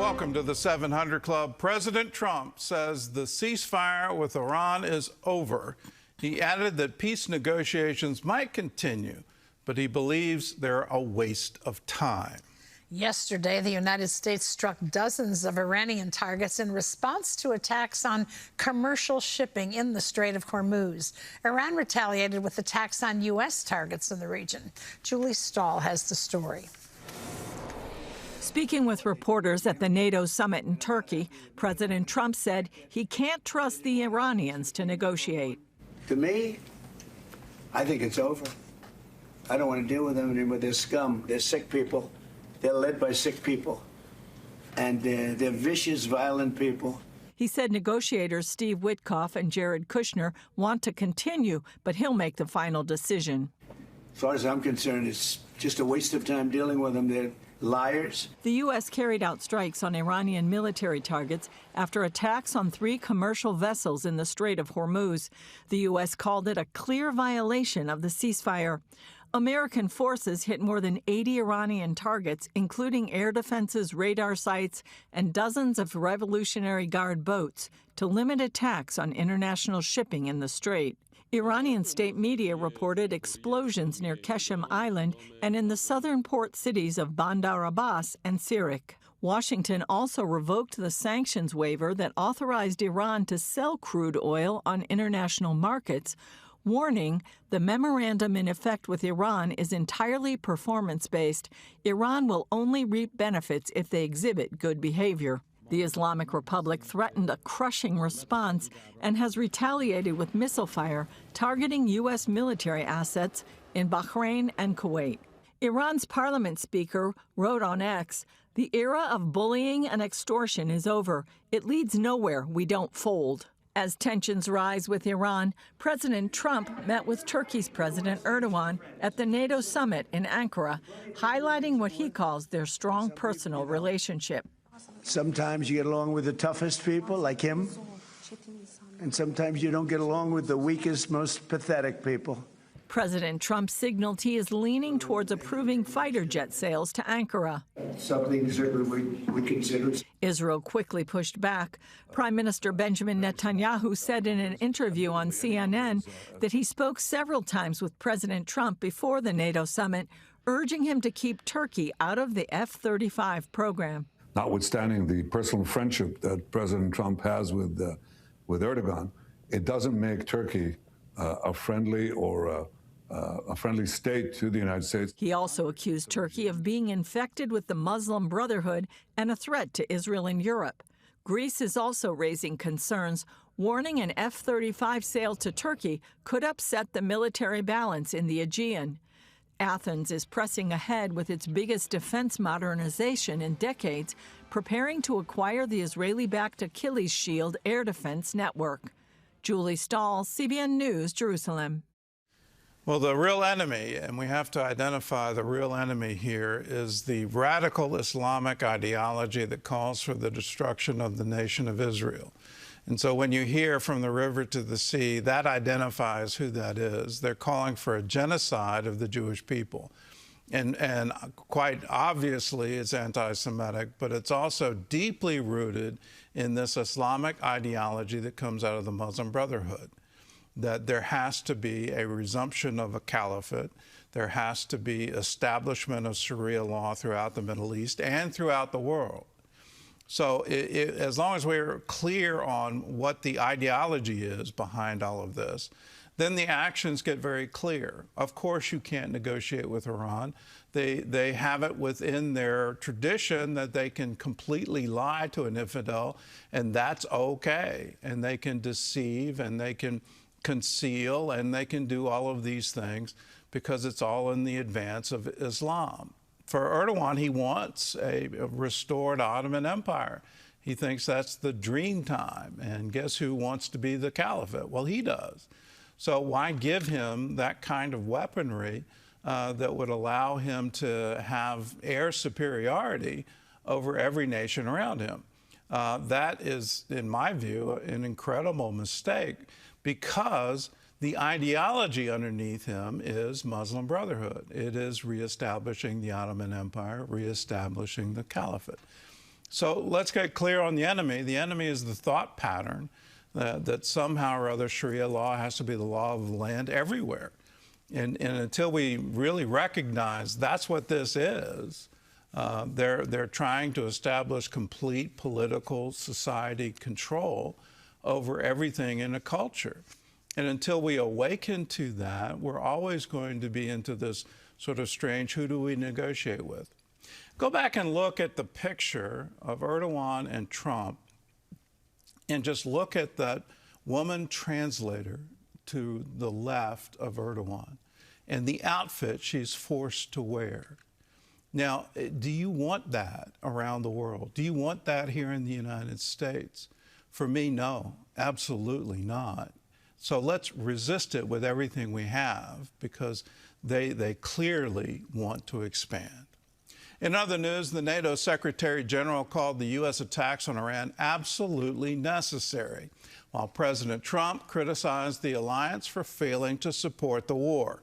Welcome to the 700 Club. President Trump says the ceasefire with Iran is over. He added that peace negotiations might continue, but he believes they're a waste of time. Yesterday, the United States struck dozens of Iranian targets in response to attacks on commercial shipping in the Strait of Hormuz. Iran retaliated with attacks on U.S. targets in the region. Julie Stahl has the story. Speaking with reporters at the NATO summit in Turkey, President Trump said he can't trust the Iranians to negotiate. To me, I think it's over. I don't want to deal with them anymore. They're scum. They're sick people. They're led by sick people. And they're vicious, violent people. He said negotiators Steve Witkoff and Jared Kushner want to continue, but he'll make the final decision. As far as I'm concerned, it's just a waste of time dealing with them. They're liars. The U.S. carried out strikes on Iranian military targets after attacks on 3 commercial vessels in the Strait of Hormuz. The U.S. called it a clear violation of the ceasefire. American forces hit more than 80 Iranian targets, including air defenses, radar sites, and dozens of Revolutionary Guard boats, to limit attacks on international shipping in the strait. Iranian state media reported explosions near Qeshm Island and in the southern port cities of Bandar Abbas and Sirik. Washington also revoked the sanctions waiver that authorized Iran to sell crude oil on international markets, warning the memorandum in effect with Iran is entirely performance-based. Iran will only reap benefits if they exhibit good behavior. The Islamic Republic threatened a crushing response and has retaliated with missile fire targeting U.S. military assets in Bahrain and Kuwait. Iran's parliament speaker wrote on X, "The era of bullying and extortion is over. It leads nowhere. We don't fold." As tensions rise with Iran, President Trump met with Turkey's President Erdogan at the NATO summit in Ankara, highlighting what he calls their strong personal relationship. Sometimes you get along with the toughest people, like him, and sometimes you don't get along with the weakest, most pathetic people. President Trump signaled he is leaning towards approving fighter jet sales to Ankara. Something certainly we consider. Israel quickly pushed back. Prime Minister Benjamin Netanyahu said in an interview on CNN that he spoke several times with President Trump before the NATO summit, urging him to keep Turkey out of the F-35 program. Notwithstanding the personal friendship that President Trump has with Erdogan, it doesn't make Turkey a friendly or a friendly state to the United States. He also accused Turkey of being infected with the Muslim Brotherhood and a threat to Israel and Europe. Greece is also raising concerns, warning an F-35 sale to Turkey could upset the military balance in the Aegean. Athens is pressing ahead with its biggest defense modernization in decades, preparing to acquire the Israeli-backed Achilles Shield air defense network. Julie Stahl, CBN News, Jerusalem. Well, the real enemy, and we have to identify the real enemy here, is the radical Islamic ideology that calls for the destruction of the nation of Israel. And so when you hear from the river to the sea, that identifies who that is. They're calling for a genocide of the Jewish people. And quite obviously it's anti-Semitic, but it's also deeply rooted in this Islamic ideology that comes out of the Muslim Brotherhood, that there has to be a resumption of a caliphate, there has to be establishment of Sharia law throughout the Middle East and throughout the world. So as long as we're clear on what the ideology is behind all of this, then the actions get very clear. Of course, you can't negotiate with Iran. They have it within their tradition that they can completely lie to an infidel, and that's okay. And they can deceive, and they can conceal, and they can do all of these things because it's all in the advance of Islam. For Erdogan, he wants a restored Ottoman Empire. He thinks that's the dream time. And guess who wants to be the caliphate? Well, he does. So why give him that kind of weaponry that would allow him to have air superiority over every nation around him? That is, in my view, an incredible mistake, because the ideology underneath him is Muslim Brotherhood. It is reestablishing the Ottoman Empire, reestablishing the caliphate. So let's get clear on the enemy. The enemy is the thought pattern that somehow or other Sharia law has to be the law of the land everywhere. And until we really recognize that's what this is, they're trying to establish complete political society control over everything in a culture. And until we awaken to that, we're always going to be into this sort of strange, who do we negotiate with? Go back and look at the picture of Erdogan and Trump and just look at that woman translator to the left of Erdogan and the outfit she's forced to wear. Now, do you want that around the world? Do you want that here in the United States? For me, no, absolutely not. So let's resist it with everything we have, because they clearly want to expand. In other news, the NATO Secretary General called the U.S. attacks on Iran absolutely necessary, while President Trump criticized the alliance for failing to support the war.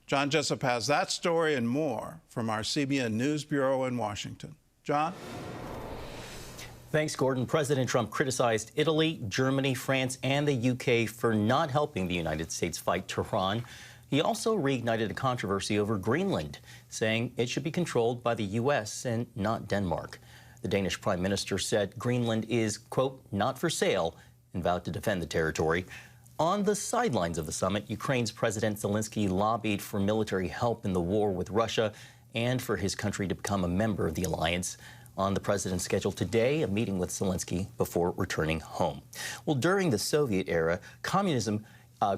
John Jessup has that story and more from our CBN News Bureau in Washington. John? Thanks, Gordon. President Trump criticized Italy, Germany, France, and the UK for not helping the United States fight Tehran. He also reignited a controversy over Greenland, saying it should be controlled by the U.S. and not Denmark. The Danish Prime Minister said Greenland is, quote, not for sale, and vowed to defend the territory. On the sidelines of the summit, Ukraine's President Zelensky lobbied for military help in the war with Russia and for his country to become a member of the alliance. On the president's schedule today, a meeting with Zelensky before returning home. Well, during the Soviet era, communism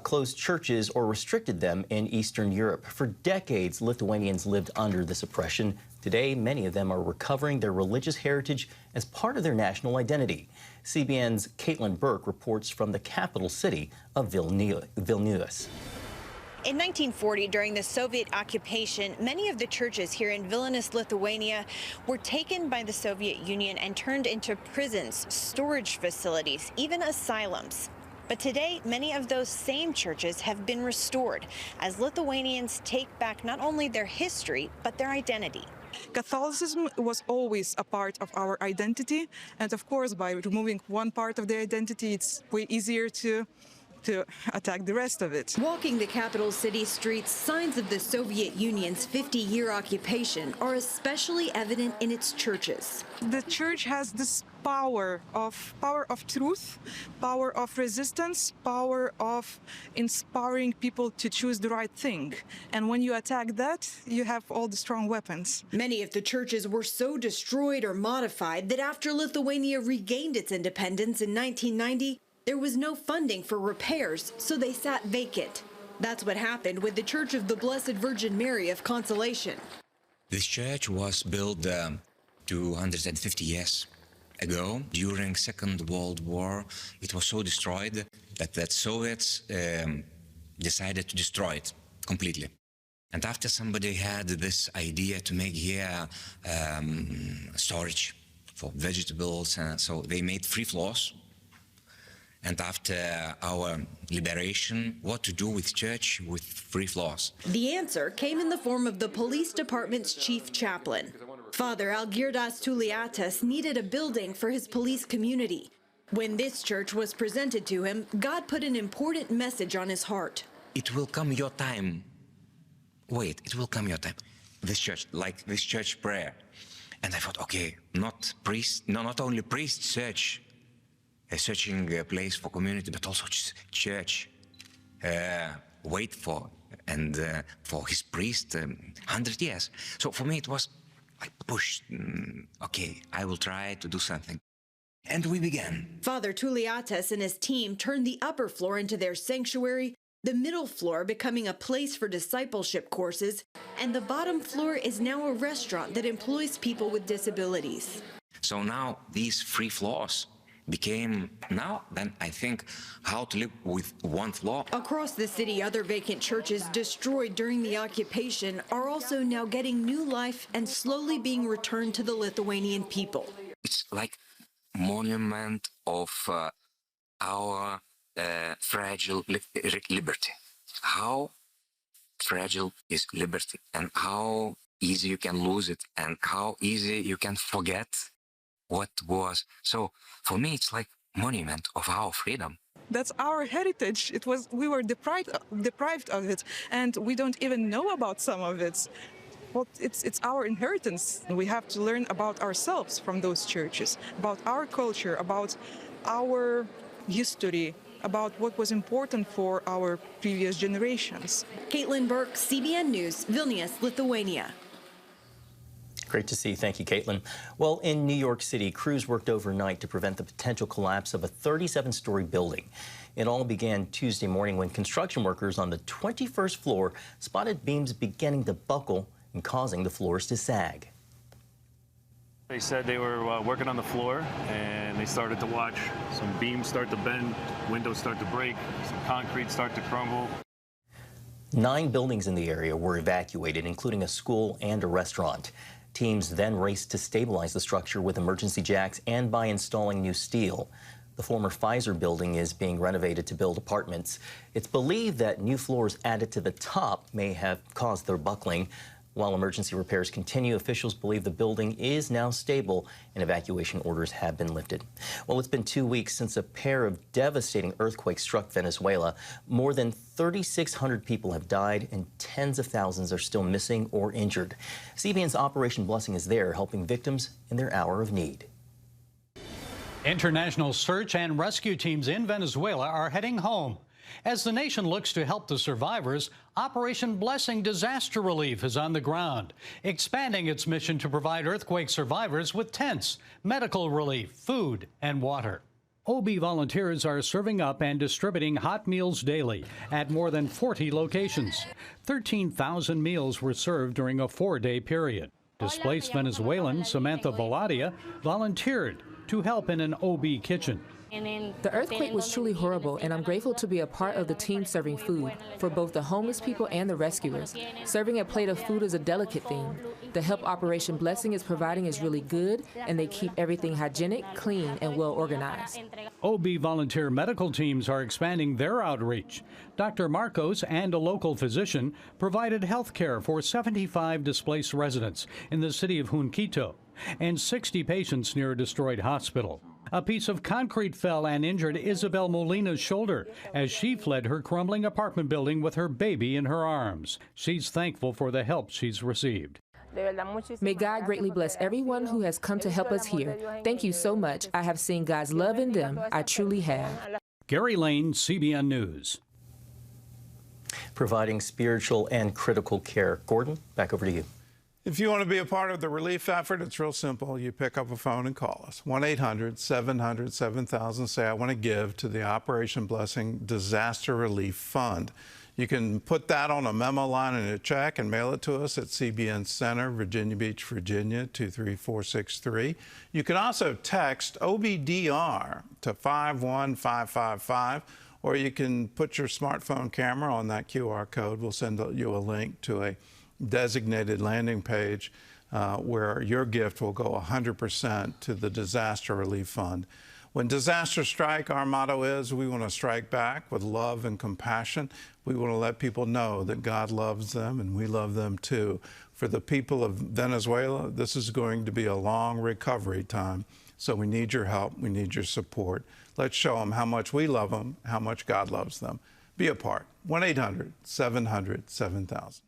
closed churches or restricted them in Eastern Europe. For decades, Lithuanians lived under this oppression. Today, many of them are recovering their religious heritage as part of their national identity. CBN's Caitlin Burke reports from the capital city of Vilnius. In 1940, during the Soviet occupation, many of the churches here in Vilnius, Lithuania, were taken by the Soviet Union and turned into prisons, storage facilities, even asylums. But today, many of those same churches have been restored as Lithuanians take back not only their history, but their identity. Catholicism was always a part of our identity. And of course, by removing one part of the identity, it's way easier to attack the rest of it. Walking the capital city streets, signs of the Soviet Union's 50-year occupation are especially evident in its churches. The church has this power of truth, power of resistance, power of inspiring people to choose the right thing. And when you attack that, you have all the strong weapons. Many of the churches were so destroyed or modified that after Lithuania regained its independence in 1990, there was no funding for repairs, so they sat vacant. That's what happened with the Church of the Blessed Virgin Mary of Consolation. This church was built 250 years ago. During Second World War, it was so destroyed that the Soviets decided to destroy it completely. And after somebody had this idea to make here storage for vegetables, so they made 3 floors. And after our liberation, what to do with church with 3 floors? The answer came in the form of the police department's chief chaplain. Father Algirdas Tuliatas needed a building for his police community. When this church was presented to him, God put an important message on his heart. It will come your time. Wait, it will come your time. This church, like this church prayer. And I thought, okay, not only priest search, searching a place for community, but also church. Wait for his priest 100 years. So for me, it was like push. Okay, I will try to do something. And we began. Father Tuliatas and his team turned the upper floor into their sanctuary, the middle floor becoming a place for discipleship courses, and the bottom floor is now a restaurant that employs people with disabilities. So now these 3 floors became then I think how to live with 1 floor. Across the city, other vacant churches destroyed during the occupation are also now getting new life and slowly being returned to the Lithuanian people. It's like monument of our fragile liberty. How fragile is liberty, and how easy you can lose it, and how easy you can forget what was. So for me, it's like monument of our freedom. That's our heritage. We were deprived of it, and we don't even know about some of it. Well, it's our inheritance. We have to learn about ourselves from those churches, about our culture, about our history, about what was important for our previous generations. Caitlin Burke, CBN News, Vilnius, Lithuania. Great to see you. Thank you, Caitlin. Well, in New York City, crews worked overnight to prevent the potential collapse of a 37-story building. It all began Tuesday morning when construction workers on the 21st floor spotted beams beginning to buckle and causing the floors to sag. They said they were working on the floor, and they started to watch some beams start to bend, windows start to break, some concrete start to crumble. 9 buildings in the area were evacuated, including a school and a restaurant. Teams then raced to stabilize the structure with emergency jacks and by installing new steel. The former Pfizer building is being renovated to build apartments. It's believed that new floors added to the top may have caused their buckling. While emergency repairs continue, officials believe the building is now stable and evacuation orders have been lifted. Well, it's been 2 weeks since a pair of devastating earthquakes struck Venezuela. More than 3,600 people have died and tens of thousands are still missing or injured. CBN's Operation Blessing is there, helping victims in their hour of need. International search and rescue teams in Venezuela are heading home. As the nation looks to help the survivors, Operation Blessing Disaster Relief is on the ground, expanding its mission to provide earthquake survivors with tents, medical relief, food, and water. OB volunteers are serving up and distributing hot meals daily at more than 40 locations. 13,000 meals were served during a 4-day period. Displaced Venezuelan Samantha Valadia volunteered to help in an OB kitchen. The earthquake was truly horrible, and I'm grateful to be a part of the team serving food for both the homeless people and the rescuers. Serving a plate of food is a delicate thing. The help Operation Blessing is providing is really good, and they keep everything hygienic, clean, and well organized. OB volunteer medical teams are expanding their outreach. Dr. Marcos and a local physician provided health care for 75 displaced residents in the city of Junquito and 60 patients near a destroyed hospital. A piece of concrete fell and injured Isabel Molina's shoulder as she fled her crumbling apartment building with her baby in her arms. She's thankful for the help she's received. May God greatly bless everyone who has come to help us here. Thank you so much. I have seen God's love in them. I truly have. Gary Lane, CBN News. Providing spiritual and critical care. Gordon, back over to you. If you want to be a part of the relief effort, it's real simple. You pick up a phone and call us. 1-800-700-7000. Say, I want to give to the Operation Blessing Disaster Relief Fund. You can put that on a memo line and a check and mail it to us at CBN Center, Virginia Beach, Virginia, 23463. You can also text OBDR to 51555, or you can put your smartphone camera on that QR code. We'll send you a link to a designated landing page where your gift will go 100% to the Disaster Relief Fund. When disasters strike, our motto is we want to strike back with love and compassion. We want to let people know that God loves them and we love them too. For the people of Venezuela, this is going to be a long recovery time. So we need your help. We need your support. Let's show them how much we love them, how much God loves them. Be a part. 1-800-700-7000.